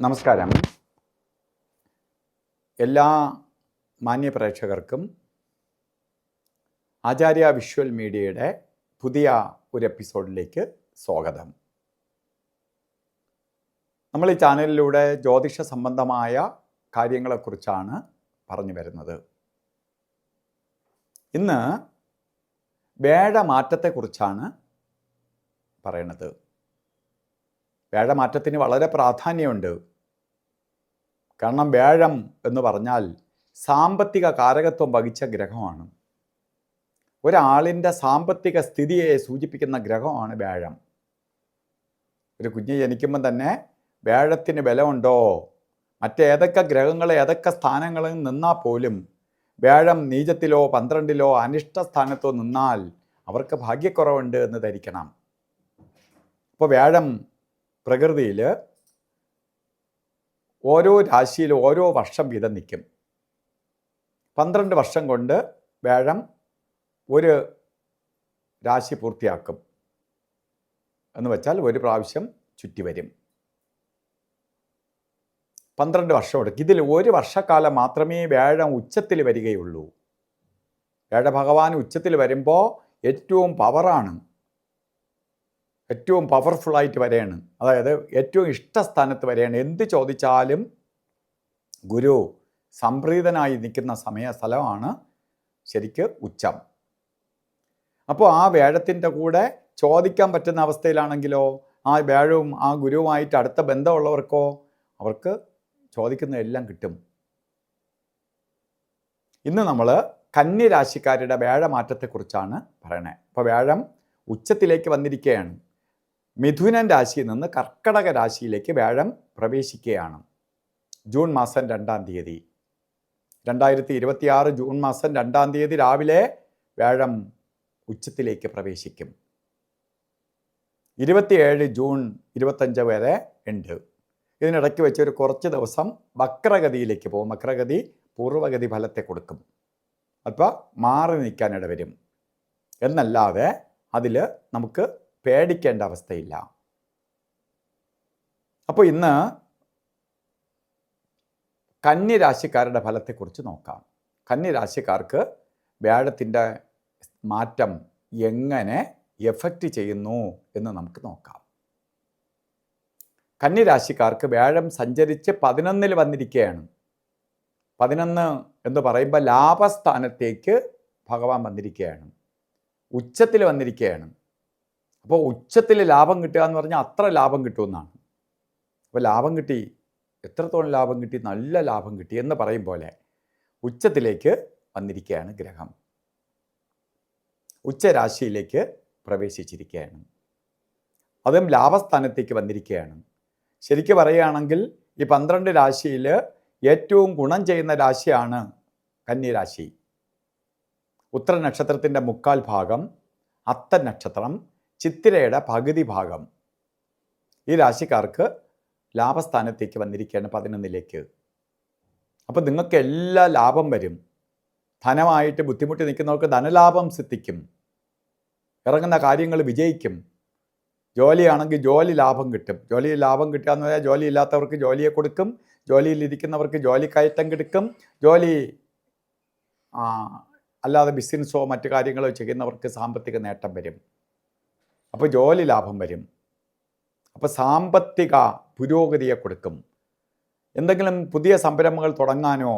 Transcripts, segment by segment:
നമസ്കാരം. എല്ലാ മാന്യ പ്രേക്ഷകർക്കും ആചാര്യ വിഷ്വൽ മീഡിയയുടെ പുതിയ ഒരു എപ്പിസോഡിലേക്ക് സ്വാഗതം. നമ്മൾ ഈ ചാനലിലൂടെ ജ്യോതിഷ സംബന്ധമായ കാര്യങ്ങളെക്കുറിച്ചാണ് പറഞ്ഞു വരുന്നത്. ഇന്ന് വേഴമാറ്റത്തെക്കുറിച്ചാണ് പറയണത്. വേഴമാറ്റത്തിന് വളരെ പ്രാധാന്യമുണ്ട്. കാരണം വേഴം എന്ന് പറഞ്ഞാൽ സാമ്പത്തിക കാരകത്വം വഹിച്ച ഗ്രഹമാണ്. ഒരാളിൻ്റെ സാമ്പത്തിക സ്ഥിതിയെ സൂചിപ്പിക്കുന്ന ഗ്രഹമാണ് വേഴം. ഒരു കുഞ്ഞ് ജനിക്കുമ്പം തന്നെ വേഴത്തിന് ബലമുണ്ടോ, മറ്റേതൊക്കെ ഗ്രഹങ്ങൾ ഏതൊക്കെ സ്ഥാനങ്ങളിൽ നിന്നാൽ പോലും വേഴം നീചത്തിലോ 12-ലോ അനിഷ്ട സ്ഥാനത്തോ നിന്നാൽ അവർക്ക് ഭാഗ്യക്കുറവുണ്ട് എന്ന് ധരിക്കണം. അപ്പോൾ വേഴം പ്രകൃതിയിൽ ഓരോ രാശിയിൽ ഓരോ വർഷം വീതം നിൽക്കും. 12 വർഷം കൊണ്ട് വേഴം ഒരു രാശി പൂർത്തിയാക്കും. എന്ന് വെച്ചാൽ ഒരു പ്രാവശ്യം ചുറ്റി വരും. 12 വർഷം എടുക്കും. ഇതിൽ ഒരു വർഷക്കാലം മാത്രമേ വേഴം ഉച്ചത്തിൽ വരികയുള്ളൂ. വേഴഭഗവാൻ ഉച്ചത്തിൽ വരുമ്പോൾ ഏറ്റവും പവറാണ്, ഏറ്റവും പവർഫുള്ളായിട്ട് വരെയാണ്. അതായത് ഏറ്റവും ഇഷ്ടസ്ഥാനത്ത് വരെയാണ്. എന്ത് ചോദിച്ചാലും ഗുരു സംപ്രീതനായി നിൽക്കുന്ന സ്ഥലമാണ് ശരിക്ക് ഉച്ചം. അപ്പോൾ ആ വേഴത്തിൻ്റെ കൂടെ ചോദിക്കാൻ പറ്റുന്ന അവസ്ഥയിലാണെങ്കിലോ, ആ വേഴവും ആ ഗുരുവുമായിട്ട് അടുത്ത ബന്ധമുള്ളവർക്കോ അവർക്ക് ചോദിക്കുന്നതെല്ലാം കിട്ടും. ഇന്ന് നമ്മൾ കന്യരാശിക്കാരുടെ വേഴമാറ്റത്തെക്കുറിച്ചാണ് പറയണേ. അപ്പോൾ വേഴം ഉച്ചത്തിലേക്ക് വന്നിരിക്കുകയാണ്. മിഥുനൻ രാശിയിൽ നിന്ന് കർക്കടക രാശിയിലേക്ക് വേഴം പ്രവേശിക്കുകയാണ്. ജൂൺ മാസം 2-ാം തീയതി 2026 ജൂൺ മാസം 2-ാം തീയതി രാവിലെ വേഴം ഉച്ചത്തിലേക്ക് പ്രവേശിക്കും. 27 ജൂൺ 25 വരെ ഉണ്ട്. ഇതിനിടയ്ക്ക് വെച്ചൊരു കുറച്ച് ദിവസം വക്രഗതിയിലേക്ക് പോകും. വക്രഗതി പൂർവ്വഗതി ഫലത്തെ കൊടുക്കും. അപ്പോൾ മാറി നിൽക്കാനിട വരും. എന്നല്ലാതെ അതിൽ നമുക്ക് പേടിക്കേണ്ട അവസ്ഥയില്ല. അപ്പോൾ ഇന്ന് കന്യരാശിക്കാരുടെ ഫലത്തെക്കുറിച്ച് നോക്കാം. കന്യരാശിക്കാർക്ക് വേഴത്തിൻ്റെ മാറ്റം എങ്ങനെ എഫക്റ്റ് ചെയ്യുന്നു എന്ന് നമുക്ക് നോക്കാം. കന്യരാശിക്കാർക്ക് വേഴം സഞ്ചരിച്ച് 11-ൽ വന്നിരിക്കുകയാണ്. 11 എന്ന് പറയുമ്പോൾ ലാഭസ്ഥാനത്തേക്ക് ഭഗവാൻ വന്നിരിക്കുകയാണ്. ഉച്ചത്തിൽ വന്നിരിക്കുകയാണ്. അപ്പോൾ ഉച്ചത്തിൽ ലാഭം കിട്ടുക എന്ന് പറഞ്ഞാൽ അത്ര ലാഭം കിട്ടുമെന്നാണ്. അപ്പോൾ ലാഭം കിട്ടി, എത്രത്തോളം ലാഭം കിട്ടി? നല്ല ലാഭം കിട്ടി എന്ന് പറയും പോലെ ഉച്ചത്തിലേക്ക് വന്നിരിക്കുകയാണ് ഗ്രഹം. ഉച്ചരാശിയിലേക്ക് പ്രവേശിച്ചിരിക്കുകയാണ്. അതും ലാഭസ്ഥാനത്തേക്ക് വന്നിരിക്കുകയാണ്. ശരിക്കും പറയുകയാണെങ്കിൽ ഈ 12 രാശിയിൽ ഏറ്റവും ഗുണം ചെയ്യുന്ന രാശിയാണ് കന്യരാശി. ഉത്തര നക്ഷത്രത്തിൻ്റെ 1/4 ഭാഗം, അത്ത നക്ഷത്രം, ചിത്തിരയുടെ പകുതി ഭാഗം ഈ രാശിക്കാർക്ക് ലാഭസ്ഥാനത്തേക്ക് വന്നിരിക്കുകയാണ് 11-ലേക്ക്. അപ്പോൾ നിങ്ങൾക്ക് എല്ലാ ലാഭം വരും. ധനമായിട്ട് ബുദ്ധിമുട്ടി നിൽക്കുന്നവർക്ക് ധനലാഭം സിദ്ധിക്കും. ഇറങ്ങുന്ന കാര്യങ്ങൾ വിജയിക്കും. ജോലിയാണെങ്കിൽ ജോലി ലാഭം കിട്ടും. ജോലി ലാഭം കിട്ടുക എന്ന് പറഞ്ഞാൽ ജോലി ഇല്ലാത്തവർക്ക് ജോലിയെ കൊടുക്കും, ജോലിയിലിരിക്കുന്നവർക്ക് ജോലി കയറ്റം കിടക്കും, ജോലി അല്ലാതെ ബിസിനസ്സോ മറ്റു കാര്യങ്ങളോ ചെയ്യുന്നവർക്ക് സാമ്പത്തിക നേട്ടം വരും. അപ്പോൾ ജോലി ലാഭം വരും. അപ്പോൾ സാമ്പത്തിക പുരോഗതിയെ കൊടുക്കും. എന്തെങ്കിലും പുതിയ സംരംഭങ്ങൾ തുടങ്ങാനോ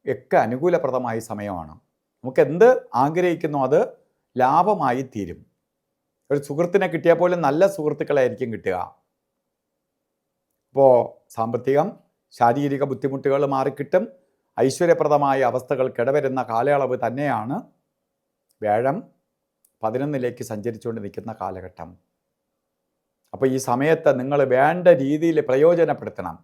ഒക്കെ അനുകൂലപ്രദമായ സമയമാണ്. നമുക്ക് എന്ത് ആഗ്രഹിക്കുന്നോ അത് ലാഭമായി തീരും. ഒരു സുഹൃത്തിനെ കിട്ടിയാൽ പോലും നല്ല സുഹൃത്തുക്കളായിരിക്കും കിട്ടുക. അപ്പോൾ സാമ്പത്തികം, ശാരീരിക ബുദ്ധിമുട്ടുകൾ മാറിക്കിട്ടും. ഐശ്വര്യപ്രദമായ അവസ്ഥകൾക്കിടവരുന്ന കാലയളവ് തന്നെയാണ് വേഴം 11-ലേക്ക് സഞ്ചരിച്ചുകൊണ്ട് നിൽക്കുന്ന കാലഘട്ടം. അപ്പോൾ ഈ സമയത്ത് നിങ്ങൾ വേണ്ട രീതിയിൽ പ്രയോജനപ്പെടുത്തണം.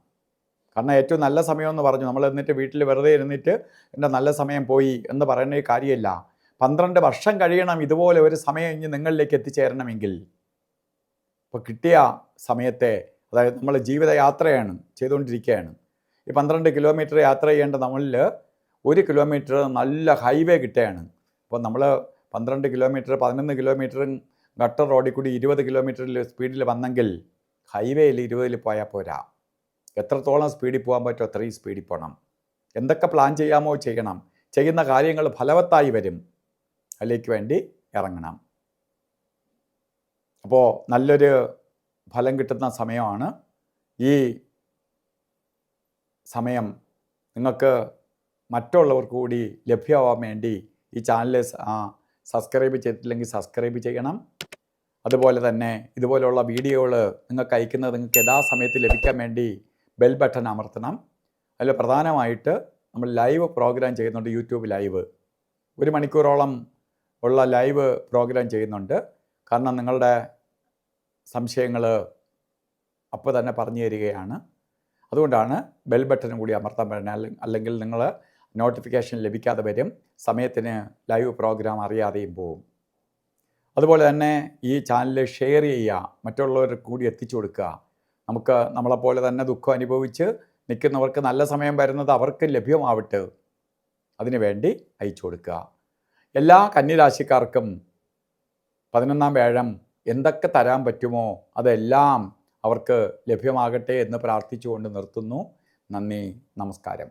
കാരണം ഏറ്റവും നല്ല സമയമെന്ന് പറഞ്ഞു നമ്മൾ എന്നിട്ട് വീട്ടിൽ വെറുതെ ഇരുന്നിട്ട് എൻ്റെ നല്ല സമയം പോയി എന്ന് പറയുന്ന കാര്യമില്ല. 12 വർഷം കഴിയണം ഇതുപോലെ ഒരു സമയം ഇനി നിങ്ങളിലേക്ക് എത്തിച്ചേരണമെങ്കിൽ. അപ്പോൾ കിട്ടിയ സമയത്തെ, അതായത് നമ്മൾ ജീവിതയാത്രയാണ് ചെയ്തുകൊണ്ടിരിക്കുകയാണ്. ഈ 12 കിലോമീറ്റർ യാത്ര ചെയ്യേണ്ട നമ്മളിൽ 1 കിലോമീറ്റർ നല്ല ഹൈവേ കിട്ടുകയാണ്. അപ്പോൾ നമ്മൾ 12 കിലോമീറ്റർ 11 കിലോമീറ്ററും ഗട്ടർ റോഡിൽ കൂടി 20 കിലോമീറ്ററിൽ സ്പീഡിൽ വന്നെങ്കിൽ ഹൈവേയിൽ 20-ൽ പോയാൽ പോരാ. എത്രത്തോളം സ്പീഡിൽ പോകാൻ പറ്റുമോ അത്രയും സ്പീഡിൽ പോകണം. എന്തൊക്കെ പ്ലാൻ ചെയ്യാമോ ചെയ്യണം. ചെയ്യുന്ന കാര്യങ്ങൾ ഫലവത്തായി വരും. അതിലേക്ക് വേണ്ടി ഇറങ്ങണം. അപ്പോൾ നല്ലൊരു ഫലം കിട്ടുന്ന സമയമാണ്. ഈ സമയം നിങ്ങൾക്ക് മറ്റുള്ളവർക്ക് കൂടി ലഭ്യമാവാൻ വേണ്ടി ഈ ചാനൽ സബ്സ്ക്രൈബ് ചെയ്തിട്ടില്ലെങ്കിൽ സബ്സ്ക്രൈബ് ചെയ്യണം. അതുപോലെ തന്നെ ഇതുപോലുള്ള വീഡിയോകൾ നിങ്ങൾക്ക് അയക്കുന്നത് നിങ്ങൾക്ക് യഥാസമയത്ത് ലഭിക്കാൻ വേണ്ടി ബെൽ ബട്ടൺ അമർത്തണം. അതിൽ പ്രധാനമായിട്ട് നമ്മൾ ലൈവ് പ്രോഗ്രാം ചെയ്യുന്നുണ്ട്. യൂട്യൂബ് ലൈവ് 1 മണിക്കൂറോളം ഉള്ള ലൈവ് പ്രോഗ്രാം ചെയ്യുന്നുണ്ട്. കാരണം നിങ്ങളുടെ സംശയങ്ങൾ അപ്പോൾ തന്നെ പറഞ്ഞു തരികയാണ്. അതുകൊണ്ടാണ് ബെൽ ബട്ടനും കൂടി അമർത്താൻ പറയുന്നത്. അല്ലെങ്കിൽ നിങ്ങൾ നോട്ടിഫിക്കേഷൻ ലഭിക്കാതെ വരും. സമയത്തിന് ലൈവ് പ്രോഗ്രാം അറിയാതെയും പോവും. അതുപോലെ തന്നെ ഈ ചാനൽ ഷെയർ ചെയ്യുക, മറ്റുള്ളവർക്ക് കൂടി എത്തിച്ചു കൊടുക്കുക. നമുക്ക് നമ്മളെപ്പോലെ തന്നെ ദുഃഖം അനുഭവിച്ച് നിൽക്കുന്നവർക്ക് നല്ല സമയം വരുന്നത് അവർക്ക് ലഭ്യമാവട്ടെ, അതിനു വേണ്ടി അയച്ചു കൊടുക്കുക. എല്ലാ കന്നിരാശിക്കാർക്കും 11-ാം വ്യാഴം എന്തൊക്കെ തരാൻ പറ്റുമോ അതെല്ലാം അവർക്ക് ലഭ്യമാകട്ടെ എന്ന് പ്രാർത്ഥിച്ചുകൊണ്ട് നിർത്തുന്നു. നന്ദി, നമസ്കാരം.